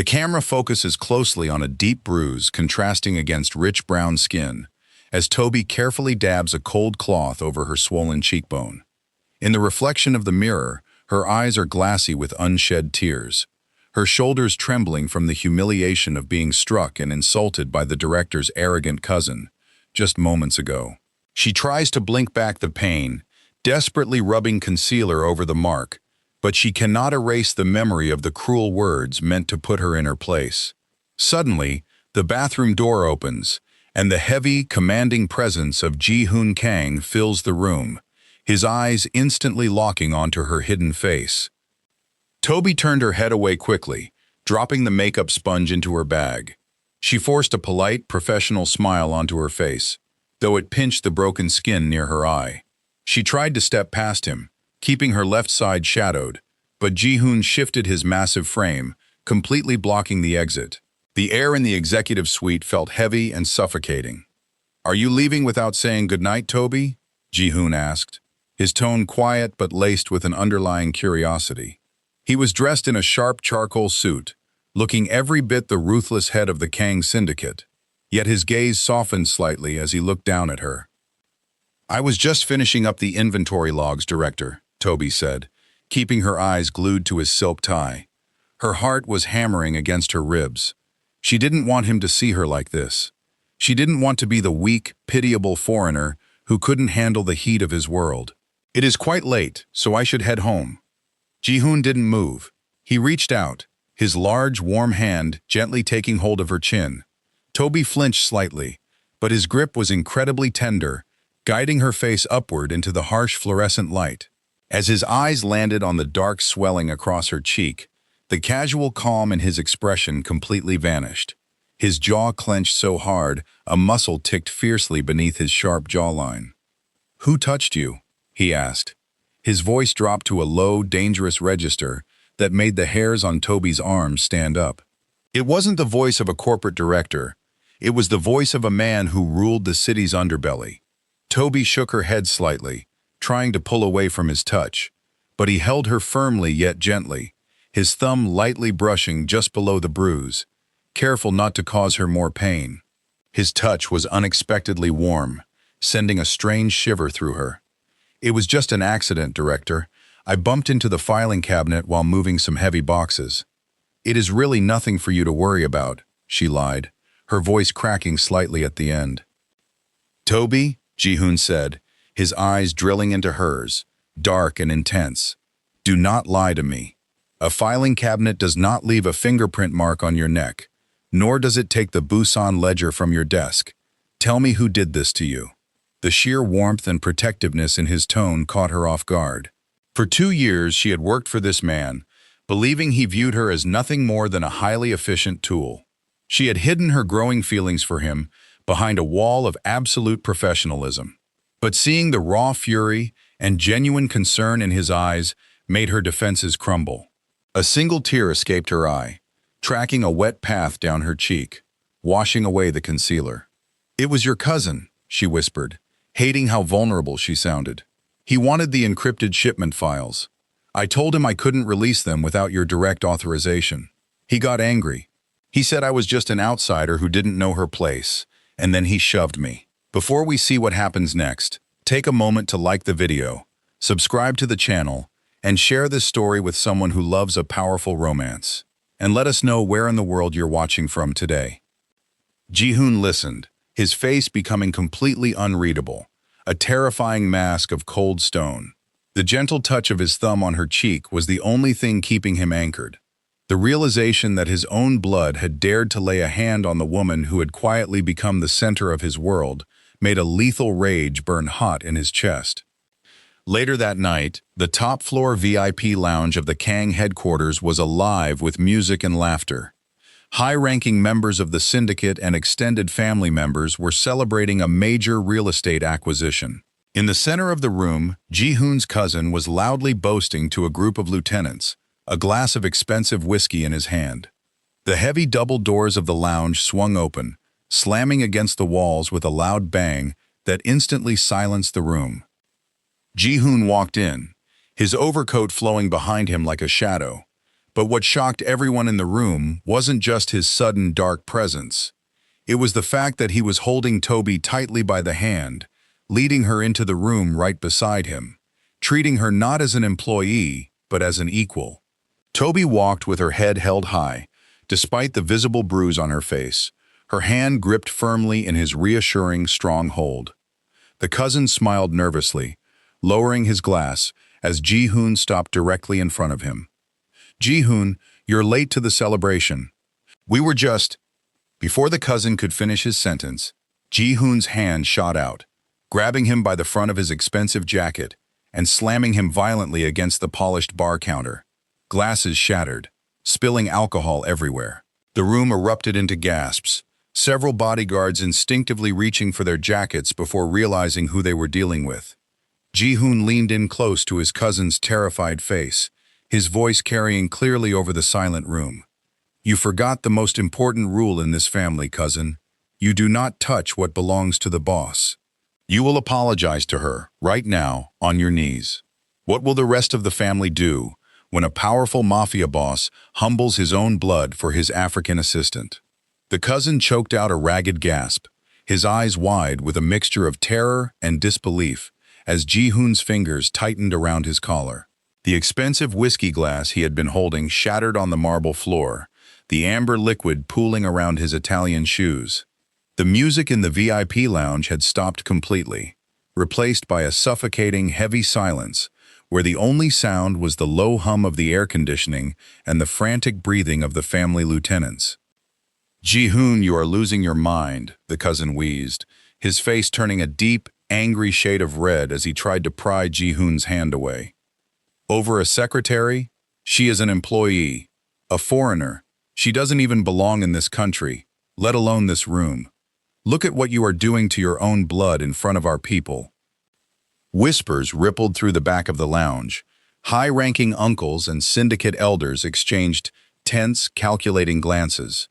The camera focuses closely on a deep bruise contrasting against rich brown skin, as Tobi carefully dabs a cold cloth over her swollen cheekbone. In the reflection of the mirror, her eyes are glassy with unshed tears, her shoulders trembling from the humiliation of being struck and insulted by the director's arrogant cousin, just moments ago. She tries to blink back the pain, desperately rubbing concealer over the mark, but she cannot erase the memory of the cruel words meant to put her in her place. Suddenly, the bathroom door opens, and the heavy, commanding presence of Ji-hoon Kang fills the room, his eyes instantly locking onto her hidden face. Tobi turned her head away quickly, dropping the makeup sponge into her bag. She forced a polite, professional smile onto her face, though it pinched the broken skin near her eye. She tried to step past him, keeping her left side shadowed, but Ji-hoon shifted his massive frame, completely blocking the exit. The air in the executive suite felt heavy and suffocating. "Are you leaving without saying goodnight, Tobi?" Ji-hoon asked, his tone quiet but laced with an underlying curiosity. He was dressed in a sharp charcoal suit, looking every bit the ruthless head of the Kang syndicate, yet his gaze softened slightly as he looked down at her. "I was just finishing up the inventory logs, Director," Tobi said, keeping her eyes glued to his silk tie. Her heart was hammering against her ribs. She didn't want him to see her like this. She didn't want to be the weak, pitiable foreigner who couldn't handle the heat of his world. "It is quite late, so I should head home." Ji-hoon didn't move. He reached out, his large, warm hand gently taking hold of her chin. Tobi flinched slightly, but his grip was incredibly tender, guiding her face upward into the harsh fluorescent light. As his eyes landed on the dark swelling across her cheek, the casual calm in his expression completely vanished. His jaw clenched so hard, a muscle ticked fiercely beneath his sharp jawline. "Who touched you?" he asked. His voice dropped to a low, dangerous register that made the hairs on Tobi's arms stand up. It wasn't the voice of a corporate director. It was the voice of a man who ruled the city's underbelly. Tobi shook her head slightly, trying to pull away from his touch, but he held her firmly yet gently, his thumb lightly brushing just below the bruise, careful not to cause her more pain. His touch was unexpectedly warm, sending a strange shiver through her. "It was just an accident, Director. I bumped into the filing cabinet while moving some heavy boxes." "It is really nothing for you to worry about," she lied, her voice cracking slightly at the end. "Tobi," Ji-hoon said, his eyes drilling into hers, dark and intense, "do not lie to me. A filing cabinet does not leave a fingerprint mark on your neck, nor does it take the Busan ledger from your desk. Tell me who did this to you." The sheer warmth and protectiveness in his tone caught her off guard. For 2 years she had worked for this man, believing he viewed her as nothing more than a highly efficient tool. She had hidden her growing feelings for him behind a wall of absolute professionalism. But seeing the raw fury and genuine concern in his eyes made her defenses crumble. A single tear escaped her eye, tracking a wet path down her cheek, washing away the concealer. "It was your cousin," she whispered, hating how vulnerable she sounded. "He wanted the encrypted shipment files. I told him I couldn't release them without your direct authorization. He got angry. He said I was just an outsider who didn't know her place, and then he shoved me." Before we see what happens next, take a moment to like the video, subscribe to the channel, and share this story with someone who loves a powerful romance. And let us know where in the world you're watching from today. Ji-hoon listened, his face becoming completely unreadable, a terrifying mask of cold stone. The gentle touch of his thumb on her cheek was the only thing keeping him anchored. The realization that his own blood had dared to lay a hand on the woman who had quietly become the center of his world made a lethal rage burn hot in his chest. Later that night, the top-floor VIP lounge of the Kang headquarters was alive with music and laughter. High-ranking members of the syndicate and extended family members were celebrating a major real estate acquisition. In the center of the room, Ji-hoon's cousin was loudly boasting to a group of lieutenants, a glass of expensive whiskey in his hand. The heavy double doors of the lounge swung open, slamming against the walls with a loud bang that instantly silenced the room. Ji-hoon walked in, his overcoat flowing behind him like a shadow, But what shocked everyone in the room wasn't just his sudden dark presence. It was the fact that he was holding Tobi tightly by the hand, leading her into the room right beside him, treating her not as an employee, but as an equal. Tobi walked with her head held high, despite the visible bruise on her face, her hand gripped firmly in his reassuring, strong hold. The cousin smiled nervously, lowering his glass as Ji-hoon stopped directly in front of him. "Ji-hoon, you're late to the celebration. We were just—" Before the cousin could finish his sentence, Ji-hoon's hand shot out, grabbing him by the front of his expensive jacket and slamming him violently against the polished bar counter. Glasses shattered, spilling alcohol everywhere. The room erupted into gasps, several bodyguards instinctively reaching for their jackets before realizing who they were dealing with. Ji-hoon leaned in close to his cousin's terrified face, his voice carrying clearly over the silent room. "You forgot the most important rule in this family, cousin. You do not touch what belongs to the boss. You will apologize to her, right now, on your knees. What will the rest of the family do when a powerful mafia boss humbles his own blood for his African assistant?" The cousin choked out a ragged gasp, his eyes wide with a mixture of terror and disbelief, as Ji-hoon's fingers tightened around his collar. The expensive whiskey glass he had been holding shattered on the marble floor, the amber liquid pooling around his Italian shoes. The music in the VIP lounge had stopped completely, replaced by a suffocating, heavy silence, where the only sound was the low hum of the air conditioning and the frantic breathing of the family lieutenants. "Ji-hoon, you are losing your mind," the cousin wheezed, his face turning a deep, angry shade of red as he tried to pry Ji-hoon's hand away. "Over a secretary? She is an employee, a foreigner. She doesn't even belong in this country, let alone this room. Look at what you are doing to your own blood in front of our people." Whispers rippled through the back of the lounge. High-ranking uncles and syndicate elders exchanged tense, calculating glances.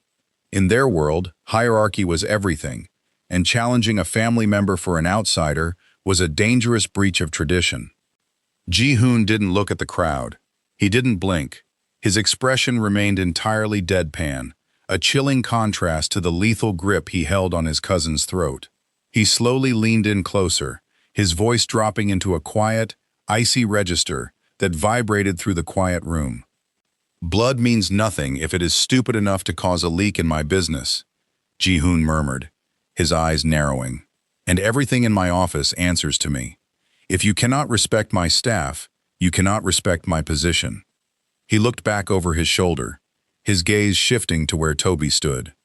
In their world, hierarchy was everything, and challenging a family member for an outsider was a dangerous breach of tradition. Ji-hoon didn't look at the crowd. He didn't blink. His expression remained entirely deadpan, a chilling contrast to the lethal grip he held on his cousin's throat. He slowly leaned in closer, his voice dropping into a quiet, icy register that vibrated through the quiet room. "Blood means nothing if it is stupid enough to cause a leak in my business," Ji-hoon murmured, his eyes narrowing. "And everything in my office answers to me. If you cannot respect my staff, you cannot respect my position." He looked back over his shoulder, his gaze shifting to where Tobi stood.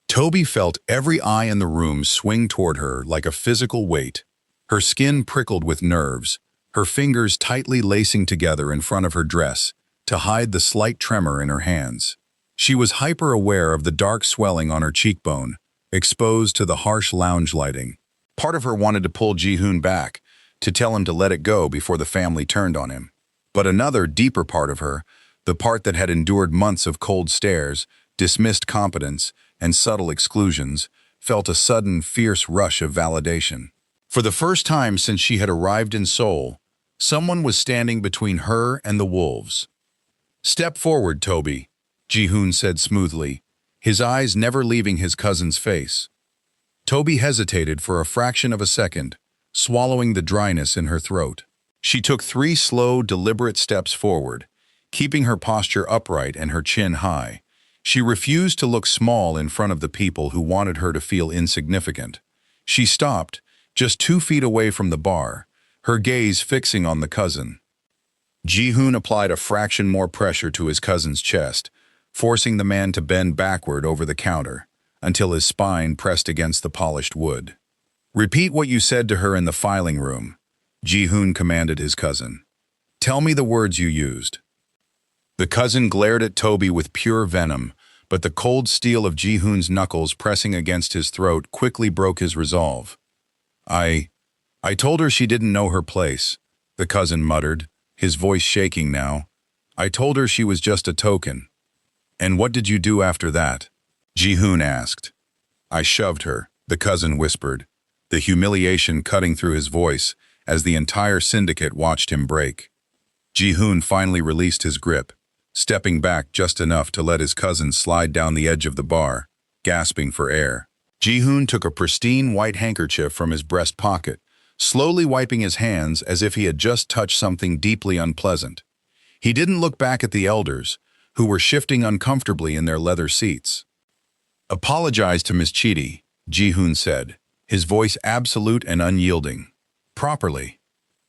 Tobi felt every eye in the room swing toward her like a physical weight. Her skin prickled with nerves, her fingers tightly lacing together in front of her dress to hide the slight tremor in her hands. She was hyper-aware of the dark swelling on her cheekbone, exposed to the harsh lounge lighting. Part of her wanted to pull Ji-hoon back, to tell him to let it go before the family turned on him. But another, deeper part of her, the part that had endured months of cold stares, dismissed competence, and subtle exclusions, felt a sudden, fierce rush of validation. For the first time since she had arrived in Seoul, someone was standing between her and the wolves. "Step forward, Tobi," Ji-hoon said smoothly, his eyes never leaving his cousin's face. Tobi hesitated for a fraction of a second, swallowing the dryness in her throat. She took 3 slow, deliberate steps forward, keeping her posture upright and her chin high. She refused to look small in front of the people who wanted her to feel insignificant. She stopped, just 2 feet away from the bar, her gaze fixing on the cousin. Ji-hoon applied a fraction more pressure to his cousin's chest, forcing the man to bend backward over the counter, until his spine pressed against the polished wood. "Repeat what you said to her in the filing room," Ji-hoon commanded his cousin. "Tell me the words you used." The cousin glared at Tobi with pure venom, but the cold steel of Ji-hoon's knuckles pressing against his throat quickly broke his resolve. I told her she didn't know her place," the cousin muttered, his voice shaking now. "I told her she was just a token." "And what did you do after that?" Ji-hoon asked. "I shoved her," the cousin whispered, the humiliation cutting through his voice as the entire syndicate watched him break. Ji-hoon finally released his grip, stepping back just enough to let his cousin slide down the edge of the bar, gasping for air. Ji-hoon took a pristine white handkerchief from his breast pocket, slowly wiping his hands as if he had just touched something deeply unpleasant. He didn't look back at the elders, who were shifting uncomfortably in their leather seats. "Apologize to Miss Chidi," Ji-hoon said, his voice absolute and unyielding. "Properly."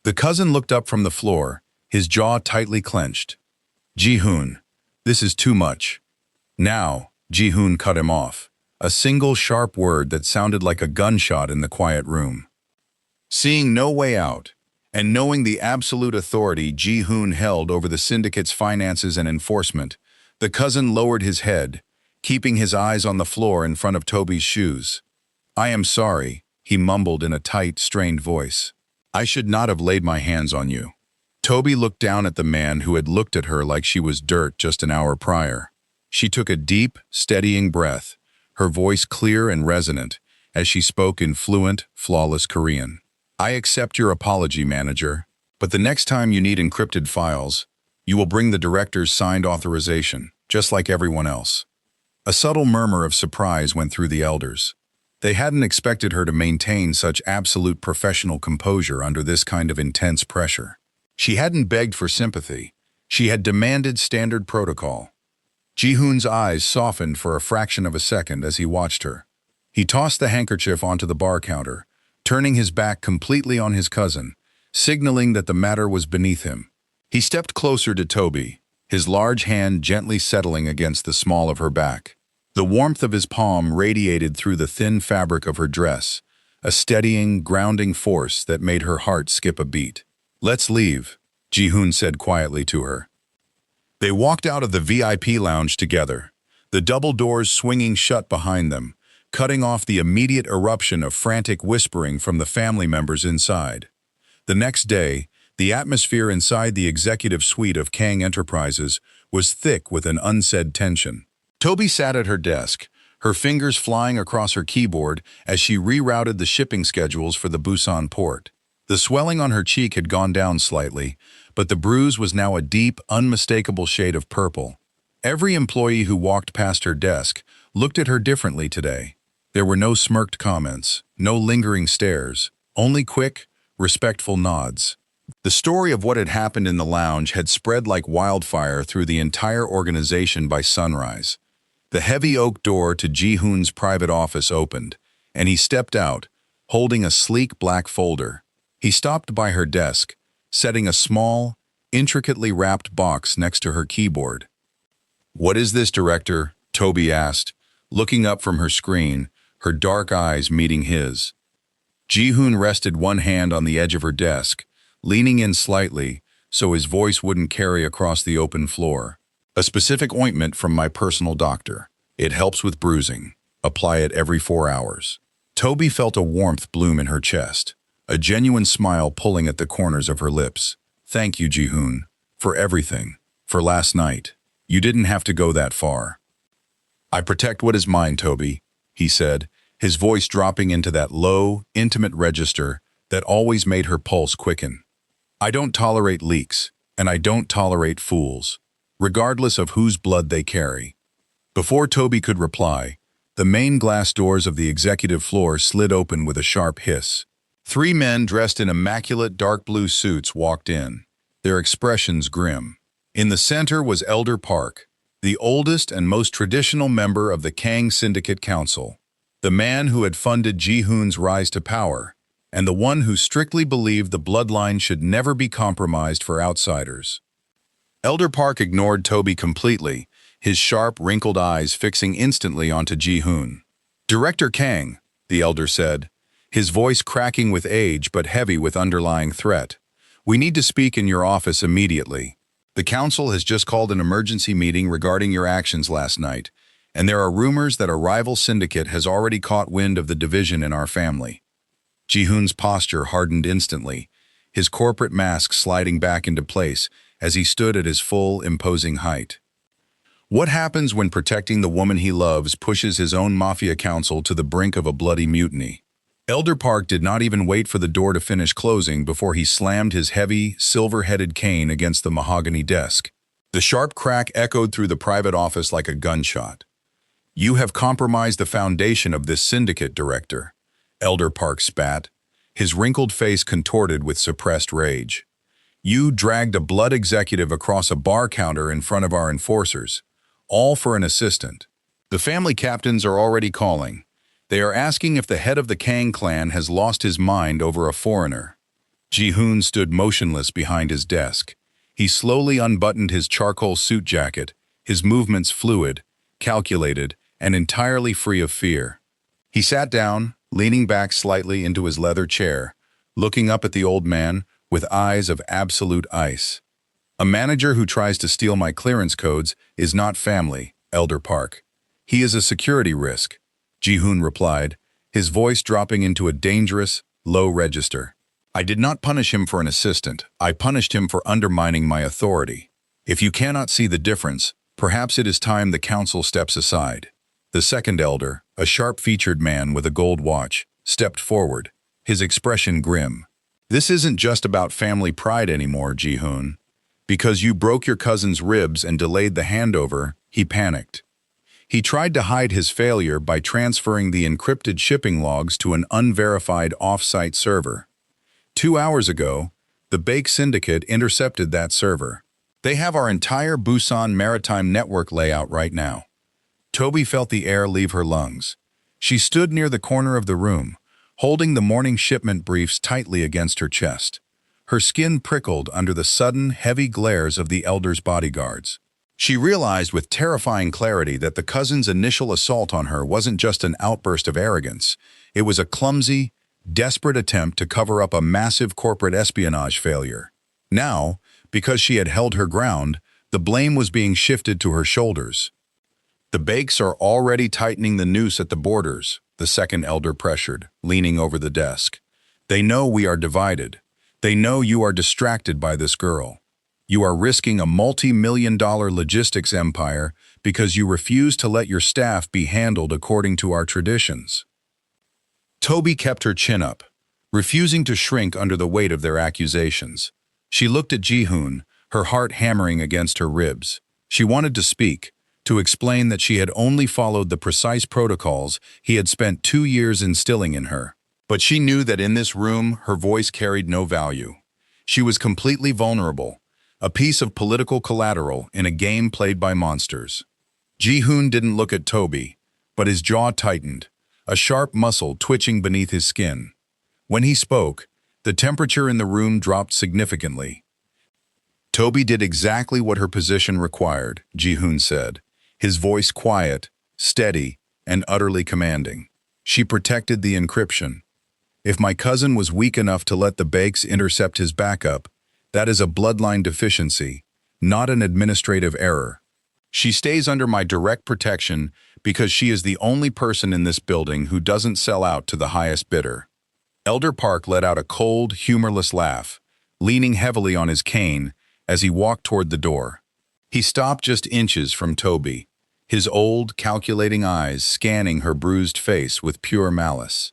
The cousin looked up from the floor, his jaw tightly clenched. "Ji-hoon, this is too much." "Now," Ji-hoon cut him off, a single sharp word that sounded like a gunshot in the quiet room. Seeing no way out, and knowing the absolute authority Ji-hoon held over the syndicate's finances and enforcement, the cousin lowered his head, keeping his eyes on the floor in front of Tobi's shoes. "I am sorry," he mumbled in a tight, strained voice. "I should not have laid my hands on you." Tobi looked down at the man who had looked at her like she was dirt just an hour prior. She took a deep, steadying breath, her voice clear and resonant, as she spoke in fluent, flawless Korean. "I accept your apology, manager, but the next time you need encrypted files, you will bring the director's signed authorization, just like everyone else." A subtle murmur of surprise went through the elders. They hadn't expected her to maintain such absolute professional composure under this kind of intense pressure. She hadn't begged for sympathy. She had demanded standard protocol. Ji-hoon's eyes softened for a fraction of a second as he watched her. He tossed the handkerchief onto the bar counter, turning his back completely on his cousin, signaling that the matter was beneath him. He stepped closer to Tobi, his large hand gently settling against the small of her back. The warmth of his palm radiated through the thin fabric of her dress, a steadying, grounding force that made her heart skip a beat. "Let's leave," Ji-hoon said quietly to her. They walked out of the VIP lounge together, the double doors swinging shut behind them, cutting off the immediate eruption of frantic whispering from the family members inside. The next day, the atmosphere inside the executive suite of Kang Enterprises was thick with an unsaid tension. Tobi sat at her desk, her fingers flying across her keyboard as she rerouted the shipping schedules for the Busan port. The swelling on her cheek had gone down slightly, but the bruise was now a deep, unmistakable shade of purple. Every employee who walked past her desk looked at her differently today. There were no smirked comments, no lingering stares, only quick, respectful nods. The story of what had happened in the lounge had spread like wildfire through the entire organization by sunrise. The heavy oak door to Ji-hoon's private office opened, and he stepped out, holding a sleek black folder. He stopped by her desk, setting a small, intricately wrapped box next to her keyboard. "What is this, Director?" Tobi asked, looking up from her screen, her dark eyes meeting his. Ji-hoon rested one hand on the edge of her desk, leaning in slightly so his voice wouldn't carry across the open floor. "A specific ointment from my personal doctor. It helps with bruising. Apply it every 4 hours." Tobi felt a warmth bloom in her chest, a genuine smile pulling at the corners of her lips. "Thank you, Ji-hoon, for everything, for last night. You didn't have to go that far." "I protect what is mine, Tobi," he said, his voice dropping into that low, intimate register that always made her pulse quicken. "I don't tolerate leaks, and I don't tolerate fools, regardless of whose blood they carry." Before Tobi could reply, the main glass doors of the executive floor slid open with a sharp hiss. 3 men dressed in immaculate dark blue suits walked in, their expressions grim. In the center was Elder Park, the oldest and most traditional member of the Kang Syndicate Council, the man who had funded Ji-hoon's rise to power, and the one who strictly believed the bloodline should never be compromised for outsiders. Elder Park ignored Tobi completely, his sharp, wrinkled eyes fixing instantly onto Ji-hoon. "Director Kang," the elder said, his voice cracking with age but heavy with underlying threat. "We need to speak in your office immediately. The council has just called an emergency meeting regarding your actions last night, and there are rumors that a rival syndicate has already caught wind of the division in our family." Ji-hoon's posture hardened instantly, his corporate mask sliding back into place as he stood at his full, imposing height. What happens when protecting the woman he loves pushes his own Mafia council to the brink of a bloody mutiny? Elder Park did not even wait for the door to finish closing before he slammed his heavy, silver-headed cane against the mahogany desk. The sharp crack echoed through the private office like a gunshot. "You have compromised the foundation of this syndicate, Director," Elder Park spat, his wrinkled face contorted with suppressed rage. "You dragged a blood executive across a bar counter in front of our enforcers, all for an assistant. The family captains are already calling. They are asking if the head of the Kang clan has lost his mind over a foreigner." Ji-hoon stood motionless behind his desk. He slowly unbuttoned his charcoal suit jacket, his movements fluid, calculated, and entirely free of fear. He sat down, leaning back slightly into his leather chair, looking up at the old man with eyes of absolute ice. "A manager who tries to steal my clearance codes is not family, Elder Park. He is a security risk," Ji-hoon replied, his voice dropping into a dangerous, low register. "I did not punish him for an assistant. I punished him for undermining my authority. If you cannot see the difference, perhaps it is time the council steps aside." The second elder, a sharp-featured man with a gold watch, stepped forward, his expression grim. "This isn't just about family pride anymore, Ji-hoon. Because you broke your cousin's ribs and delayed the handover, he panicked. He tried to hide his failure by transferring the encrypted shipping logs to an unverified off-site server. 2 hours ago, the Bake Syndicate intercepted that server. They have our entire Busan maritime network layout right now." Tobi felt the air leave her lungs. She stood near the corner of the room, holding the morning shipment briefs tightly against her chest. Her skin prickled under the sudden, heavy glares of the elder's bodyguards. She realized with terrifying clarity that the cousin's initial assault on her wasn't just an outburst of arrogance. It was a clumsy, desperate attempt to cover up a massive corporate espionage failure. Now, because she had held her ground, the blame was being shifted to her shoulders. "The Bakes are already tightening the noose at the borders," the second elder pressured, leaning over the desk. "They know we are divided. They know you are distracted by this girl. You are risking a multi-million-dollar logistics empire because you refuse to let your staff be handled according to our traditions." Tobi kept her chin up, refusing to shrink under the weight of their accusations. She looked at Ji-hoon, her heart hammering against her ribs. She wanted to speak, to explain that she had only followed the precise protocols he had spent 2 years instilling in her. But she knew that in this room, her voice carried no value. She was completely vulnerable, a piece of political collateral in a game played by monsters. Ji-hoon didn't look at Tobi, but his jaw tightened, a sharp muscle twitching beneath his skin. When he spoke, the temperature in the room dropped significantly. "Tobi did exactly what her position required," Ji-hoon said, his voice quiet, steady, and utterly commanding. "She protected the encryption. If my cousin was weak enough to let the Bakes intercept his backup, that is a bloodline deficiency, not an administrative error. She stays under my direct protection because she is the only person in this building who doesn't sell out to the highest bidder." Elder Park let out a cold, humorless laugh, leaning heavily on his cane as he walked toward the door. He stopped just inches from Tobi, his old, calculating eyes scanning her bruised face with pure malice.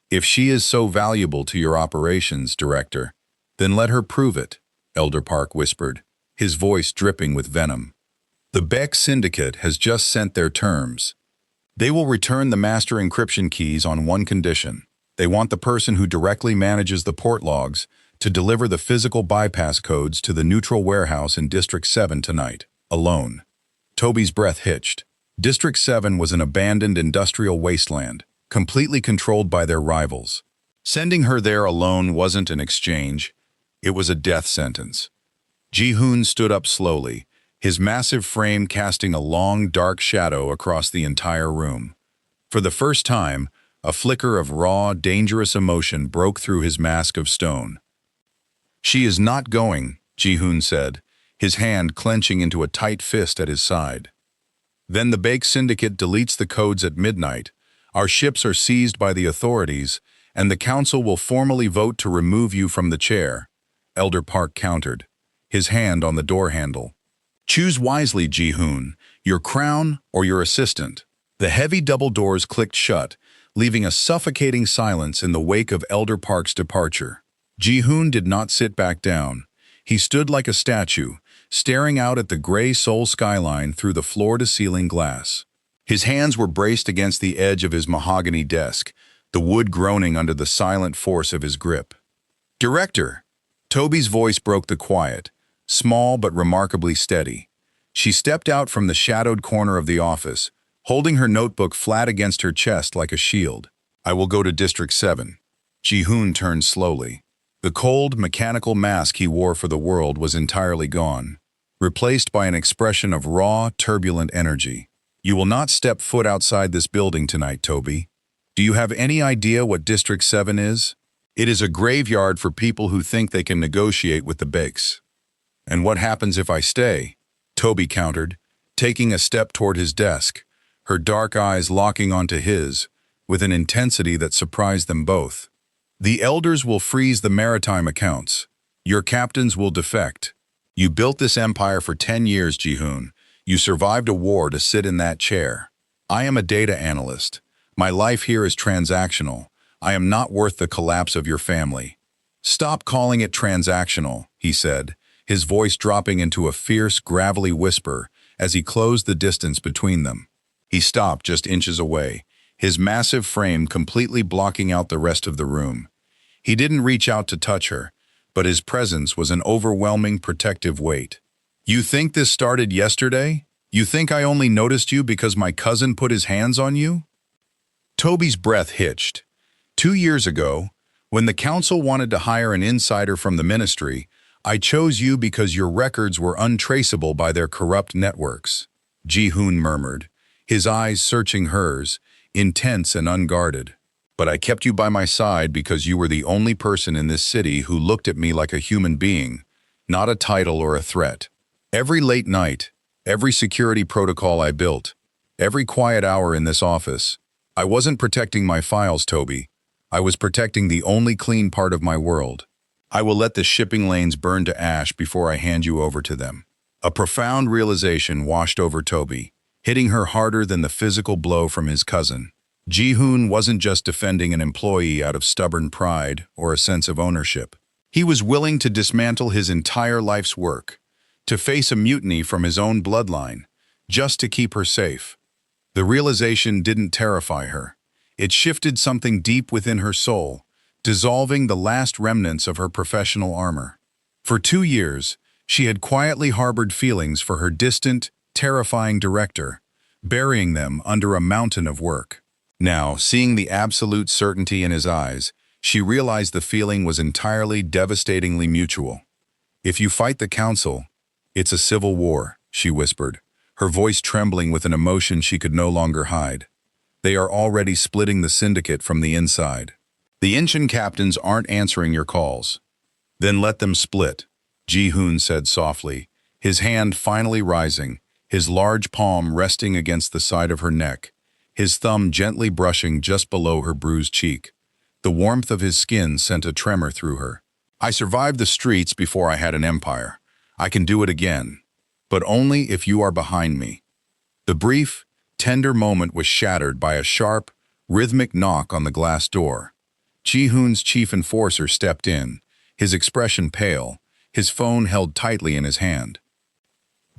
"If she is so valuable to your operations, Director, then let her prove it," Elder Park whispered, his voice dripping with venom. "The Beck Syndicate has just sent their terms. They will return the master encryption keys on one condition. They want the person who directly manages the port logs to deliver the physical bypass codes to the neutral warehouse in District 7 tonight, alone." Tobi's breath hitched. District 7 was an abandoned industrial wasteland, completely controlled by their rivals. Sending her there alone wasn't an exchange, it was a death sentence. Ji-hoon stood up slowly, his massive frame casting a long, dark shadow across the entire room. For the first time, a flicker of raw, dangerous emotion broke through his mask of stone. "She is not going," Ji-hoon said, his hand clenching into a tight fist at his side. "Then the Bake Syndicate deletes the codes at midnight, our ships are seized by the authorities, and the council will formally vote to remove you from the chair," Elder Park countered, his hand on the door handle. "Choose wisely, Ji-hoon, your crown or your assistant." The heavy double doors clicked shut, leaving a suffocating silence in the wake of Elder Park's departure. Ji-hoon did not sit back down. He stood like a statue, staring out at the gray Seoul skyline through the floor-to-ceiling glass. His hands were braced against the edge of his mahogany desk, the wood groaning under the silent force of his grip. "Director!" Tobi's voice broke the quiet, small but remarkably steady. She stepped out from the shadowed corner of the office, holding her notebook flat against her chest like a shield. "I will go to District 7. Ji-hoon turned slowly. The cold, mechanical mask he wore for the world was entirely gone, replaced by an expression of raw, turbulent energy. "You will not step foot outside this building tonight, Tobi. Do you have any idea what District 7 is? It is a graveyard for people who think they can negotiate with the base." "And what happens if I stay?" Tobi countered, taking a step toward his desk, her dark eyes locking onto his, with an intensity that surprised them both. "The elders will freeze the maritime accounts. Your captains will defect. You built this empire for 10 years, Ji-hoon. You survived a war to sit in that chair. I am a data analyst. My life here is transactional. I am not worth the collapse of your family." "Stop calling it transactional," he said, his voice dropping into a fierce, gravelly whisper as he closed the distance between them. He stopped just inches away, his massive frame completely blocking out the rest of the room. He didn't reach out to touch her, but his presence was an overwhelming protective weight. "You think this started yesterday? You think I only noticed you because my cousin put his hands on you?" Tobi's breath hitched. 2 years ago, when the council wanted to hire an insider from the ministry, I chose you because your records were untraceable by their corrupt networks. Ji-hoon murmured, his eyes searching hers, intense and unguarded. "But I kept you by my side because you were the only person in this city who looked at me like a human being, not a title or a threat. Every late night, every security protocol I built, every quiet hour in this office, I wasn't protecting my files, Tobi. I was protecting the only clean part of my world. I will let the shipping lanes burn to ash before I hand you over to them." A profound realization washed over Tobi, hitting her harder than the physical blow from his cousin. Ji-hoon wasn't just defending an employee out of stubborn pride or a sense of ownership. He was willing to dismantle his entire life's work, to face a mutiny from his own bloodline, just to keep her safe. The realization didn't terrify her. It shifted something deep within her soul, dissolving the last remnants of her professional armor. For 2 years, she had quietly harbored feelings for her distant, terrifying director, burying them under a mountain of work. Now, seeing the absolute certainty in his eyes, she realized the feeling was entirely devastatingly mutual. "If you fight the council, it's a civil war," she whispered, her voice trembling with an emotion she could no longer hide. "They are already splitting the syndicate from the inside. The Incheon captains aren't answering your calls." "Then let them split," Ji-hoon said softly, his hand finally rising, his large palm resting against the side of her neck, his thumb gently brushing just below her bruised cheek. The warmth of his skin sent a tremor through her. "I survived the streets before I had an empire. I can do it again, but only if you are behind me." The brief, tender moment was shattered by a sharp, rhythmic knock on the glass door. Ji-hoon's chief enforcer stepped in, his expression pale, his phone held tightly in his hand.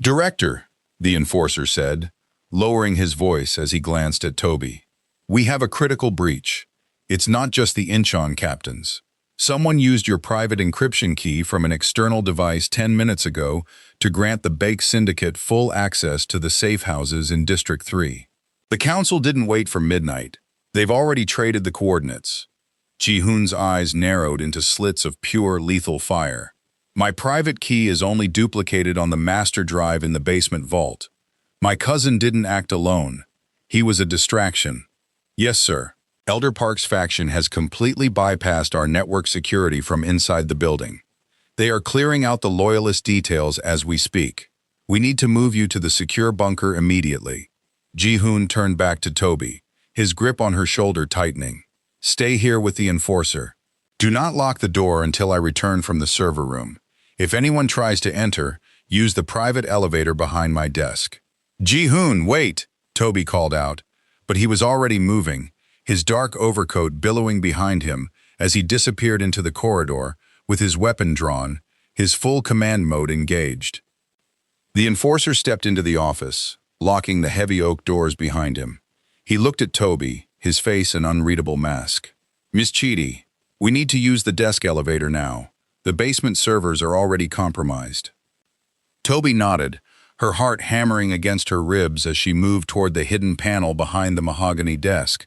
"Director," the enforcer said, lowering his voice as he glanced at Tobi. "We have a critical breach. It's not just the Incheon captains. Someone used your private encryption key from an external device 10 minutes ago to grant the Bake Syndicate full access to the safe houses in District 3. The council didn't wait for midnight. They've already traded the coordinates." Ji-hoon's eyes narrowed into slits of pure, lethal fire. "My private key is only duplicated on the master drive in the basement vault. My cousin didn't act alone. He was a distraction." "Yes, sir. Elder Park's faction has completely bypassed our network security from inside the building. They are clearing out the loyalist details as we speak. We need to move you to the secure bunker immediately." Ji-hoon turned back to Tobi, his grip on her shoulder tightening. "Stay here with the enforcer. Do not lock the door until I return from the server room. If anyone tries to enter, use the private elevator behind my desk." "Ji-hoon, wait!" Tobi called out, but he was already moving, his dark overcoat billowing behind him as he disappeared into the corridor, with his weapon drawn, his full command mode engaged. The enforcer stepped into the office, locking the heavy oak doors behind him. He looked at Tobi, his face an unreadable mask. "Miss Chidi, we need to use the desk elevator now. The basement servers are already compromised." Tobi nodded, her heart hammering against her ribs as she moved toward the hidden panel behind the mahogany desk.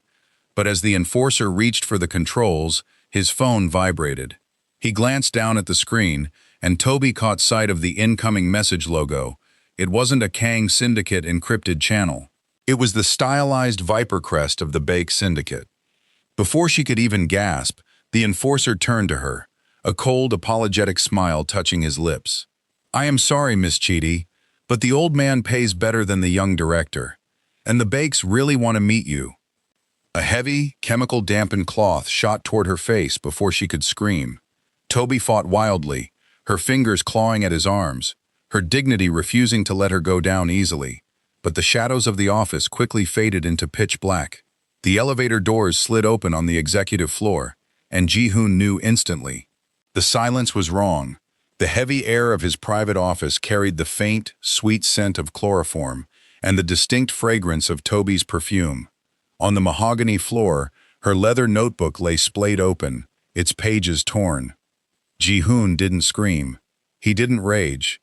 But as the enforcer reached for the controls, his phone vibrated. He glanced down at the screen, and Tobi caught sight of the incoming message logo. It wasn't a Kang Syndicate encrypted channel. It was the stylized viper crest of the Bake Syndicate. Before she could even gasp, the enforcer turned to her, a cold, apologetic smile touching his lips. "I am sorry, Miss Chidi, but the old man pays better than the young director, and the Bakes really want to meet you." A heavy, chemical-dampened cloth shot toward her face before she could scream. Tobi fought wildly, her fingers clawing at his arms, her dignity refusing to let her go down easily. But the shadows of the office quickly faded into pitch black. The elevator doors slid open on the executive floor, and Ji-hoon knew instantly. The silence was wrong. The heavy air of his private office carried the faint, sweet scent of chloroform and the distinct fragrance of Tobi's perfume. On the mahogany floor, her leather notebook lay splayed open, its pages torn. Ji-hoon didn't scream. He didn't rage.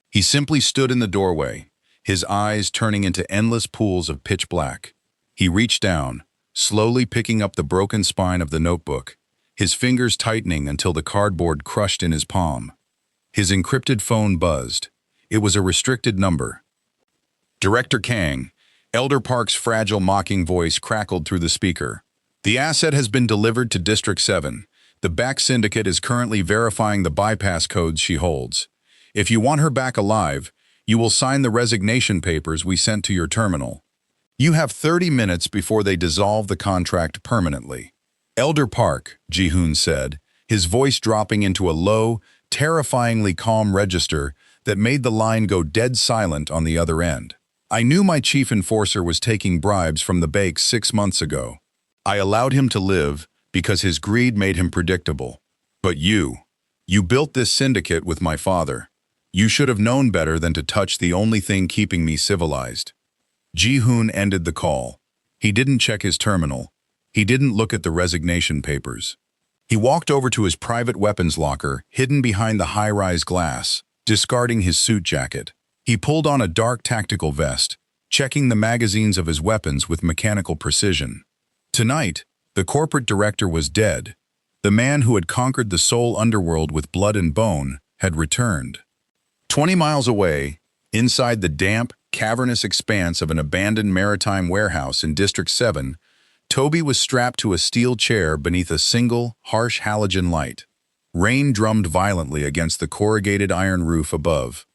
He simply stood in the doorway, his eyes turning into endless pools of pitch black. He reached down, slowly picking up the broken spine of the notebook, his fingers tightening until the cardboard crushed in his palm. His encrypted phone buzzed. It was a restricted number. "Director Kang," Elder Park's fragile, mocking voice crackled through the speaker. "The asset has been delivered to District 7. The Bake Syndicate is currently verifying the bypass codes she holds. If you want her back alive, you will sign the resignation papers we sent to your terminal. You have 30 minutes before they dissolve the contract permanently." "Elder Park," Ji-hoon said, his voice dropping into a low, terrifyingly calm register that made the line go dead silent on the other end. "I knew my chief enforcer was taking bribes from the Bakes 6 months ago. I allowed him to live because his greed made him predictable. But you built this syndicate with my father. You should have known better than to touch the only thing keeping me civilized." Ji-hoon ended the call. He didn't check his terminal. He didn't look at the resignation papers. He walked over to his private weapons locker, hidden behind the high-rise glass, discarding his suit jacket. He pulled on a dark tactical vest, checking the magazines of his weapons with mechanical precision. Tonight, the corporate director was dead. The man who had conquered the soul underworld with blood and bone had returned. 20 miles away, inside the damp, cavernous expanse of an abandoned maritime warehouse in District 7, Tobi was strapped to a steel chair beneath a single, harsh halogen light. Rain drummed violently against the corrugated iron roof above.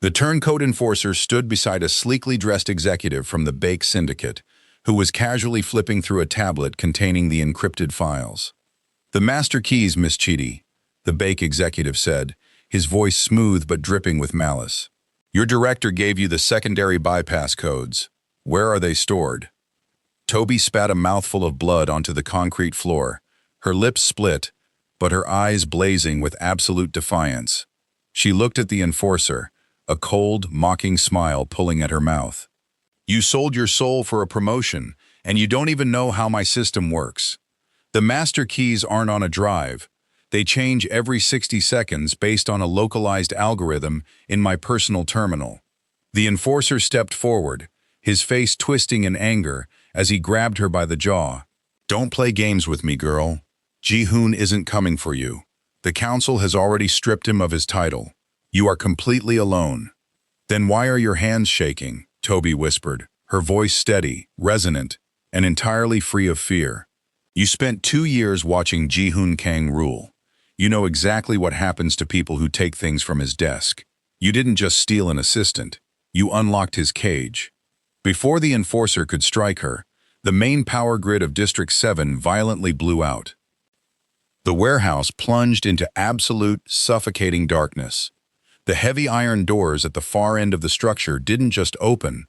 The turncoat enforcer stood beside a sleekly dressed executive from the Bake Syndicate, who was casually flipping through a tablet containing the encrypted files. "The master keys, Miss Chidi," the Bake executive said, his voice smooth but dripping with malice. "Your director gave you the secondary bypass codes. Where are they stored?" Tobi spat a mouthful of blood onto the concrete floor, her lips split, but her eyes blazing with absolute defiance. She looked at the enforcer, a cold, mocking smile pulling at her mouth. "You sold your soul for a promotion, and you don't even know how my system works. The master keys aren't on a drive. They change every 60 seconds based on a localized algorithm in my personal terminal." The enforcer stepped forward, his face twisting in anger as he grabbed her by the jaw. "Don't play games with me, girl. Ji-hoon isn't coming for you. The council has already stripped him of his title. You are completely alone." "Then why are your hands shaking?" Tobi whispered, her voice steady, resonant, and entirely free of fear. "You spent 2 years watching Ji-hoon Kang rule. You know exactly what happens to people who take things from his desk. You didn't just steal an assistant. You unlocked his cage." Before the enforcer could strike her, the main power grid of District 7 violently blew out. The warehouse plunged into absolute, suffocating darkness. The heavy iron doors at the far end of the structure didn't just open.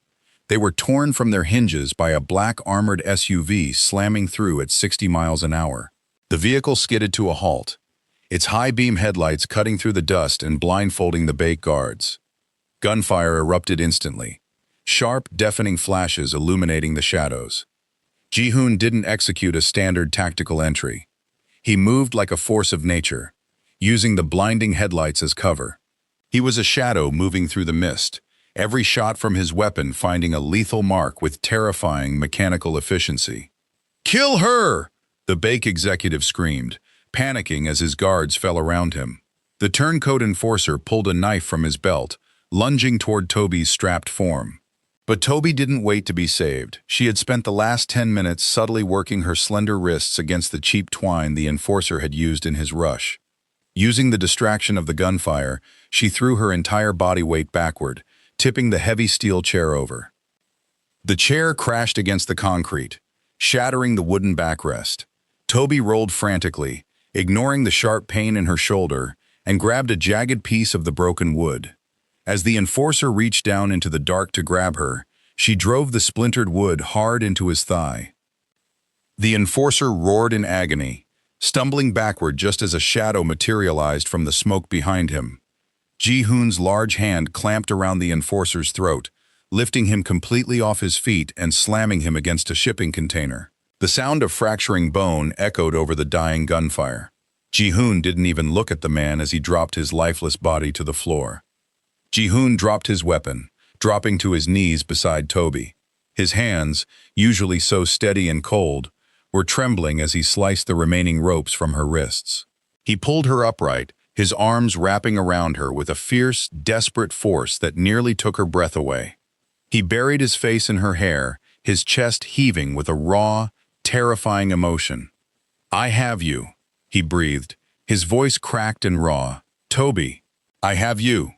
They were torn from their hinges by a black armored SUV slamming through at 60 miles an hour. The vehicle skidded to a halt, its high-beam headlights cutting through the dust and blindfolding the Bake guards. Gunfire erupted instantly, sharp, deafening flashes illuminating the shadows. Ji-hoon didn't execute a standard tactical entry. He moved like a force of nature, using the blinding headlights as cover. He was a shadow moving through the mist, every shot from his weapon finding a lethal mark with terrifying mechanical efficiency. "Kill her!" the Bake executive screamed, panicking as his guards fell around him. The turncoat enforcer pulled a knife from his belt, lunging toward Tobi's strapped form. But Tobi didn't wait to be saved. She had spent the last 10 minutes subtly working her slender wrists against the cheap twine the enforcer had used in his rush. Using the distraction of the gunfire, she threw her entire body weight backward, tipping the heavy steel chair over. The chair crashed against the concrete, shattering the wooden backrest. Tobi rolled frantically, ignoring the sharp pain in her shoulder, and grabbed a jagged piece of the broken wood. As the enforcer reached down into the dark to grab her, she drove the splintered wood hard into his thigh. The enforcer roared in agony, stumbling backward just as a shadow materialized from the smoke behind him. Ji-hoon's large hand clamped around the enforcer's throat, lifting him completely off his feet and slamming him against a shipping container. The sound of fracturing bone echoed over the dying gunfire. Ji-hoon didn't even look at the man as he dropped his lifeless body to the floor. Ji-hoon dropped his weapon, dropping to his knees beside Tobi. His hands, usually so steady and cold, were trembling as he sliced the remaining ropes from her wrists. He pulled her upright, his arms wrapping around her with a fierce, desperate force that nearly took her breath away. He buried his face in her hair, his chest heaving with a raw, terrifying emotion. "I have you," he breathed, his voice cracked and raw. "Tobi, I have you."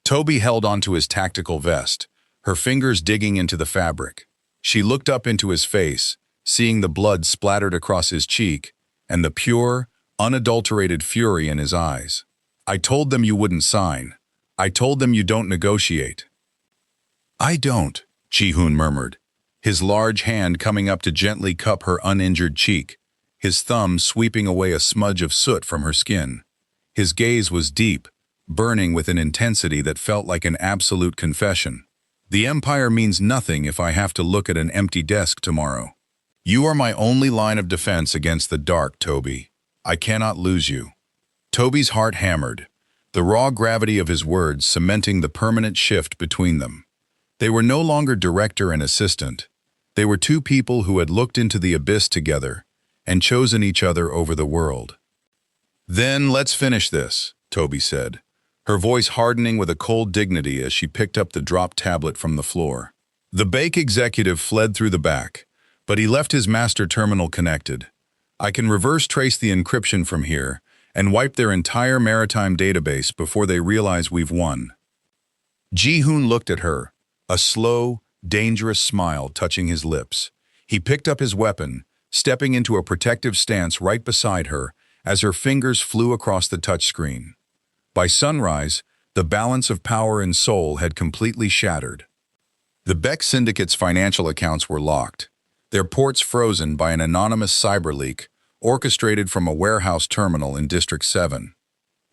Tobi held onto his tactical vest, her fingers digging into the fabric. She looked up into his face, seeing the blood splattered across his cheek and the pure, unadulterated fury in his eyes. "I told them you wouldn't sign. I told them you don't negotiate." "I don't," Ji-hoon murmured, his large hand coming up to gently cup her uninjured cheek, his thumb sweeping away a smudge of soot from her skin. His gaze was deep, burning with an intensity that felt like an absolute confession. "The Empire means nothing if I have to look at an empty desk tomorrow. You are my only line of defense against the dark, Tobi. I cannot lose you." Tobi's heart hammered, the raw gravity of his words cementing the permanent shift between them. They were no longer director and assistant. They were two people who had looked into the abyss together and chosen each other over the world. "Then let's finish this," Tobi said, her voice hardening with a cold dignity as she picked up the dropped tablet from the floor. The Bake executive fled through the back, but he left his master terminal connected. "I can reverse trace the encryption from here and wipe their entire maritime database before they realize we've won." Ji-hoon looked at her, a slow, dangerous smile touching his lips. He picked up his weapon, stepping into a protective stance right beside her as her fingers flew across the touchscreen. By sunrise, the balance of power and soul had completely shattered. The Beck Syndicate's financial accounts were locked, their ports frozen by an anonymous cyber leak orchestrated from a warehouse terminal in District 7.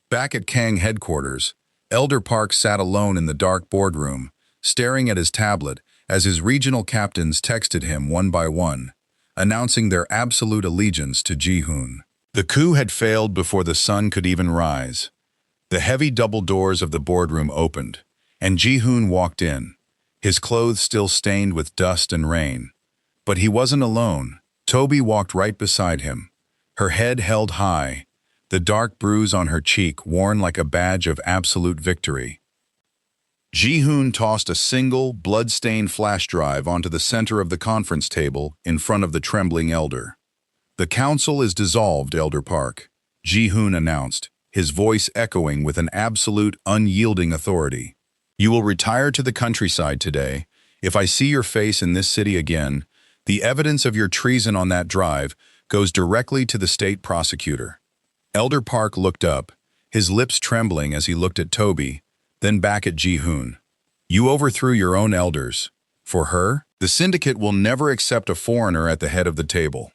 Back at Kang headquarters, Elder Park sat alone in the dark boardroom, staring at his tablet as his regional captains texted him one by one, announcing their absolute allegiance to Ji-hoon. The coup had failed before the sun could even rise. The heavy double doors of the boardroom opened, and Ji-hoon walked in, his clothes still stained with dust and rain. But he wasn't alone. Tobi walked right beside him, her head held high, the dark bruise on her cheek worn like a badge of absolute victory. Ji-hoon tossed a single, blood-stained flash drive onto the center of the conference table in front of the trembling elder. "The council is dissolved, Elder Park," Ji-hoon announced, his voice echoing with an absolute, unyielding authority. "You will retire to the countryside today. If I see your face in this city again, the evidence of your treason on that drive goes directly to the state prosecutor." Elder Park looked up, his lips trembling as he looked at Tobi, then back at Ji-hoon. "You overthrew your own elders. For her, the syndicate will never accept a foreigner at the head of the table.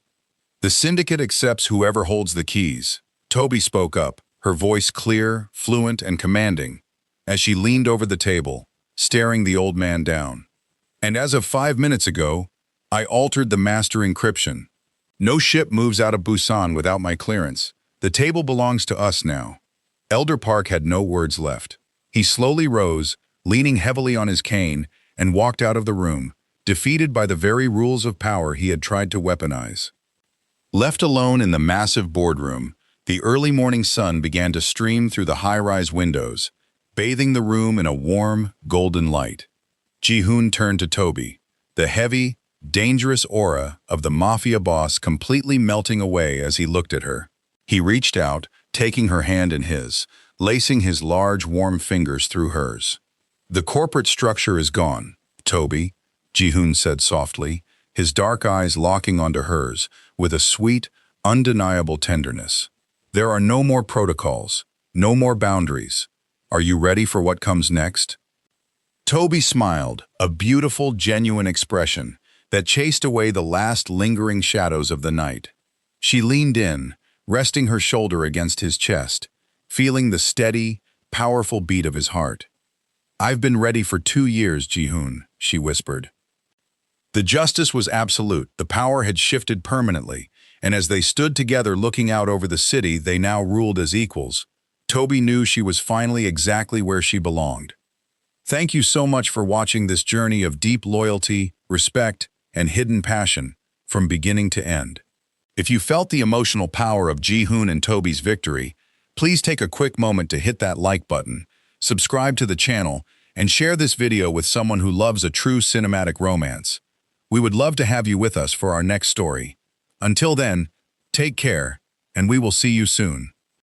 The syndicate accepts whoever holds the keys." Tobi spoke up, her voice clear, fluent, and commanding, as she leaned over the table, staring the old man down. And as of 5 minutes ago, I altered the master encryption. No ship moves out of Busan without my clearance. The table belongs to us now. Elder Park had no words left. He slowly rose, leaning heavily on his cane, and walked out of the room, defeated by the very rules of power he had tried to weaponize. Left alone in the massive boardroom, the early morning sun began to stream through the high-rise windows, bathing the room in a warm, golden light. Ji-hoon turned to Tobi, the heavy, dangerous aura of the Mafia boss completely melting away as he looked at her. He reached out, taking her hand in his, lacing his large, warm fingers through hers. "The corporate structure is gone, Tobi," Ji-hoon said softly, his dark eyes locking onto hers with a sweet, undeniable tenderness. "There are no more protocols, no more boundaries. Are you ready for what comes next?" Tobi smiled, a beautiful, genuine expression that chased away the last lingering shadows of the night. She leaned in, resting her shoulder against his chest, feeling the steady, powerful beat of his heart. "I've been ready for 2 years, Ji-hoon," she whispered. The justice was absolute, the power had shifted permanently, and as they stood together looking out over the city they now ruled as equals, Tobi knew she was finally exactly where she belonged. Thank you so much for watching this journey of deep loyalty, respect, and hidden passion, from beginning to end. If you felt the emotional power of Ji-hoon and Tobi's victory, please take a quick moment to hit that like button, subscribe to the channel, and share this video with someone who loves a true cinematic romance. We would love to have you with us for our next story. Until then, take care, and we will see you soon.